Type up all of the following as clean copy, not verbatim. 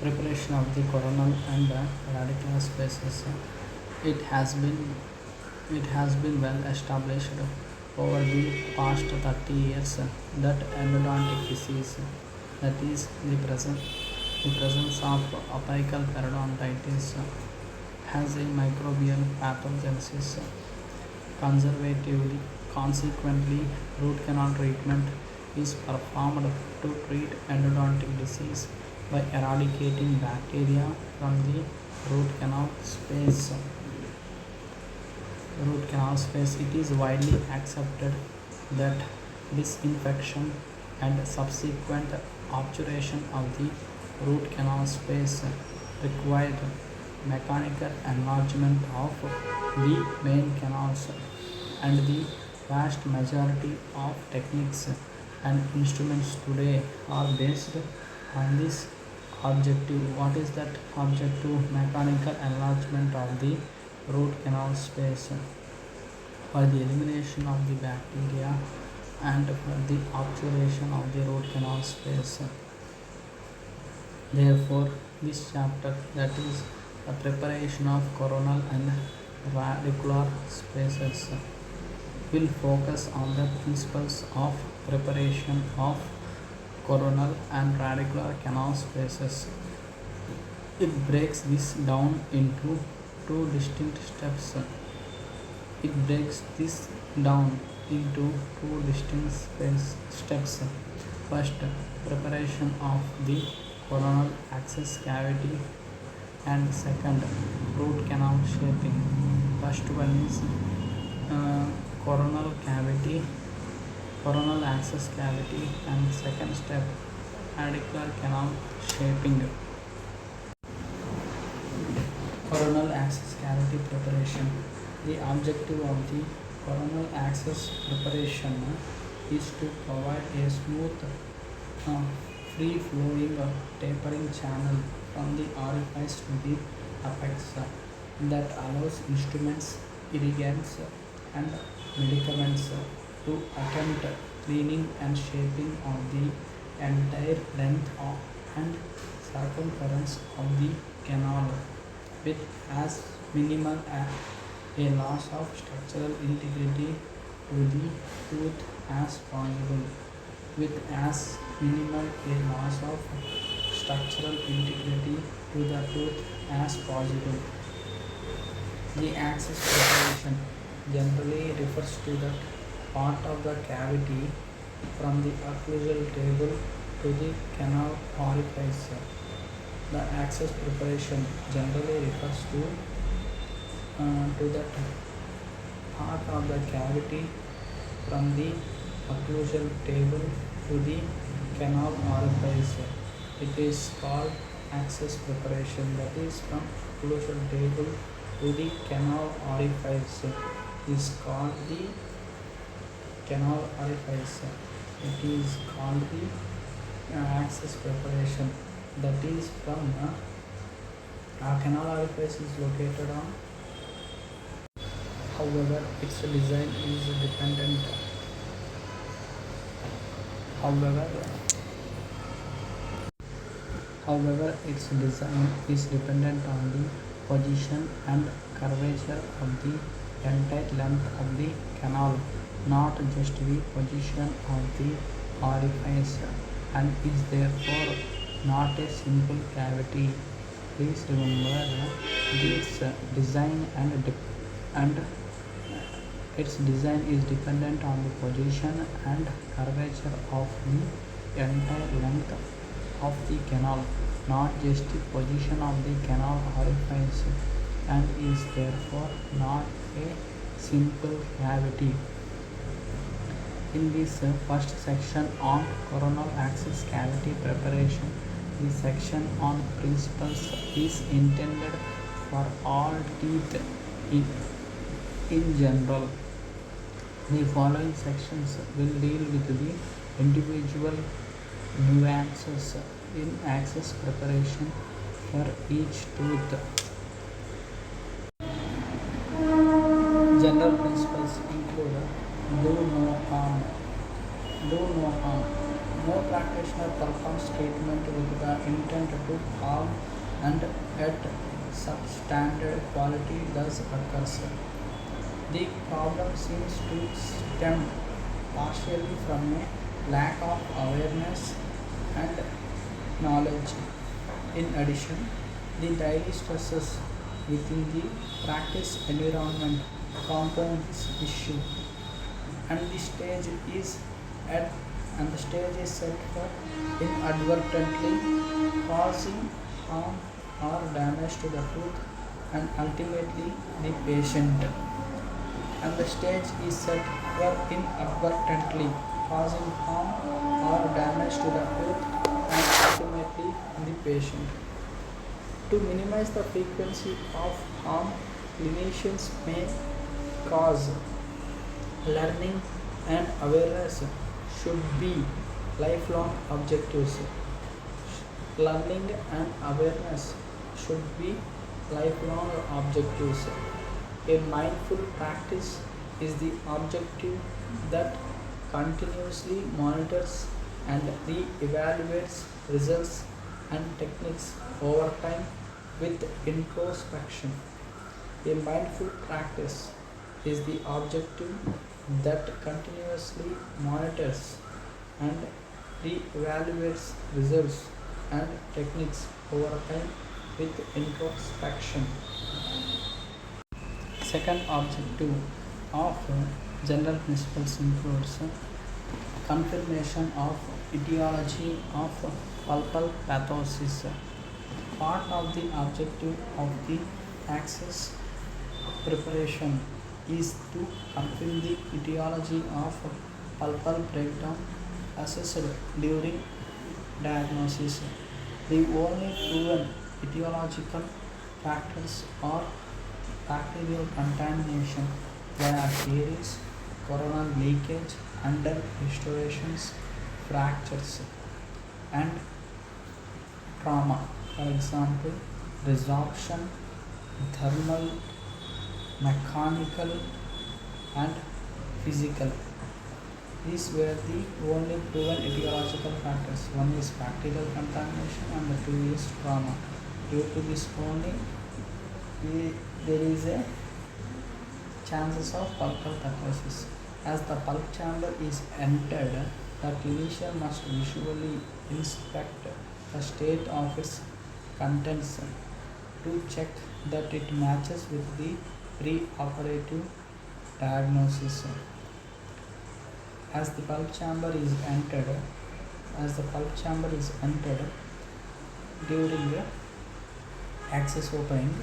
preparation of the coronal and radicular spaces. It has been it has been well established over the past 30 years that endodontic disease, that is the presence of apical periodontitis, has a microbial pathogenesis. Conservatively, consequently, root canal treatment is performed to treat endodontic disease by eradicating bacteria from the root canal space. It is widely accepted that disinfection and subsequent obturation of the root canal space required mechanical enlargement of the main canals, and the vast majority of techniques and instruments today are based on this objective. What is that objective? Mechanical enlargement of the root canal space for the elimination of the bacteria and for the obturation of the root canal space. Therefore, this chapter, that is the preparation of coronal and radicular spaces, will focus on the principles of preparation of coronal and radicular canal spaces. It breaks this down into two distinct steps. It breaks this down into two distinct steps. First, preparation of the coronal access cavity, and second, root canal shaping. First one is uh, coronal cavity, coronal access cavity, and second step, radicular canal shaping. Coronal access cavity preparation. The objective of the coronal access preparation is to provide a smooth, uh, free-flowing tapering channel from the orifice to the apex that allows instruments, irrigants, and medicaments to attempt cleaning and shaping of the entire length and circumference of the canal with as minimal a loss of structural integrity to the tooth as possible. With as minimal a loss of structural integrity to the tooth as possible. The access preparation generally refers to the part of the cavity from the occlusal table to the canal orifice. The access preparation generally refers to that part of the cavity from the occlusal table to the canal orifice. It is called access preparation, that is from occlusal table to the canal orifice is called the canal orifice. It is called the access preparation, that is from canal orifice is located on. However, its design is dependent. However, its design is dependent on the position and curvature of the entire length of the canal, not just the position of the orifice, and is therefore not a simple cavity. Please remember this design and its design is dependent on the position and curvature of the entire length of the canal, not just the position of the canal orifice, and is therefore not a simple cavity. In this first section on coronal access cavity preparation, the section on principles is intended for all teeth in general. The following sections will deal with the individual nuances in access preparation for each tooth. General principles include do no harm, do no harm, No practitioner performs treatment with the intent to harm, and at substandard quality thus occurs. The problem seems to stem partially from a lack of awareness and knowledge. In addition, the daily stresses within the practice environment compound this issue, and is at the stage is set for inadvertently causing harm or damage to the tooth and ultimately the patient. And the stage is set for inadvertently causing harm or damage to the tooth and ultimately the patient. To minimize the frequency of harm, clinicians may cause learning and awareness should be lifelong objectives. Learning and awareness should be lifelong objectives. A mindful practice is the objective that continuously monitors and re-evaluates results and techniques over time with introspection. A mindful practice is the objective that continuously monitors and re-evaluates results and techniques over time with introspection. Second objective of general principles includes confirmation of etiology of pulpal pathosis. Part of the objective of the access preparation is to confirm the etiology of pulpal breakdown assessed during diagnosis. The only proven etiological factors are bacterial contamination via caries, coronal leakage, under restorations, fractures, and trauma. For example, resorption, thermal, mechanical, and physical. These were the only proven etiological factors. One is bacterial contamination and the two is trauma. Due to this only, there is a chances of pulpal pathosis. As the pulp chamber is entered, the clinician must visually inspect the state of its contents to check that it matches with the pre-operative diagnosis. As the pulp chamber is entered, during the access opening,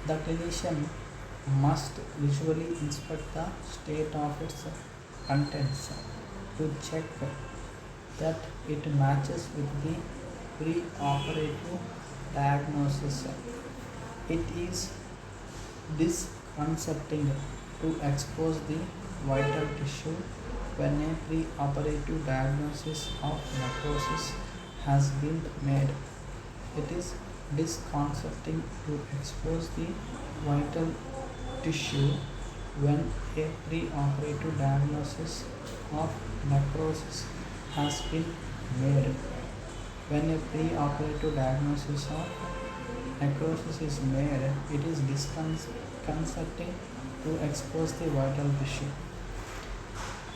the clinician must visually inspect the state of its contents to check that it matches with the pre-operative diagnosis. It is disconcerting to expose the vital tissue when a pre-operative diagnosis of necrosis has been made. It is disconcerting to expose the vital tissue when a pre-operative diagnosis of necrosis has been made. When a pre-operative diagnosis of necrosis is made, it is disconcerting to expose the vital tissue.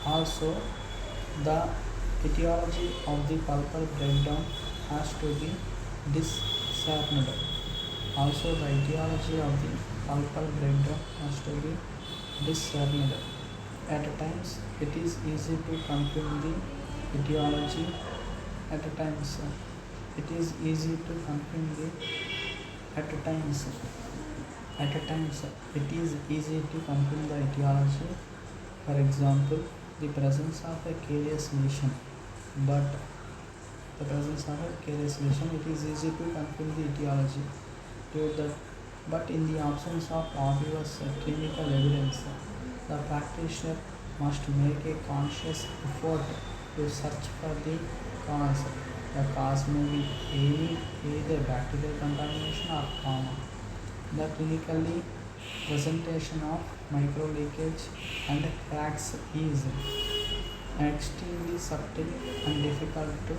Also, the etiology of the pulpal breakdown has to be discerned. Also, the etiology of the pulpal breakdown has to be discerned. At times, it is easy to confirm the etiology. At times, it is easy to confirm the. At times, it is easy to confirm the etiology. For example, the presence of a carious lesion. But it is easy to confirm the etiology. But in the absence of obvious clinical evidence, the practitioner must make a conscious effort to search for the cause. The cause may be either bacterial contamination or trauma. The clinically presentation of micro leakage and cracks is extremely subtle and difficult to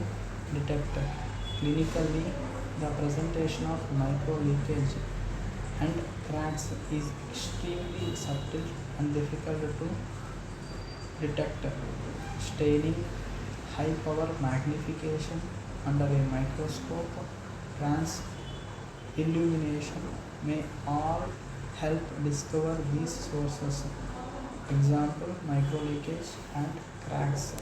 detect. Clinically, the presentation of micro leakage and cracks is extremely subtle and difficult to detect. Staining, high power magnification under a microscope, trans illumination may all help discover these sources. Example, microleakage and cracks.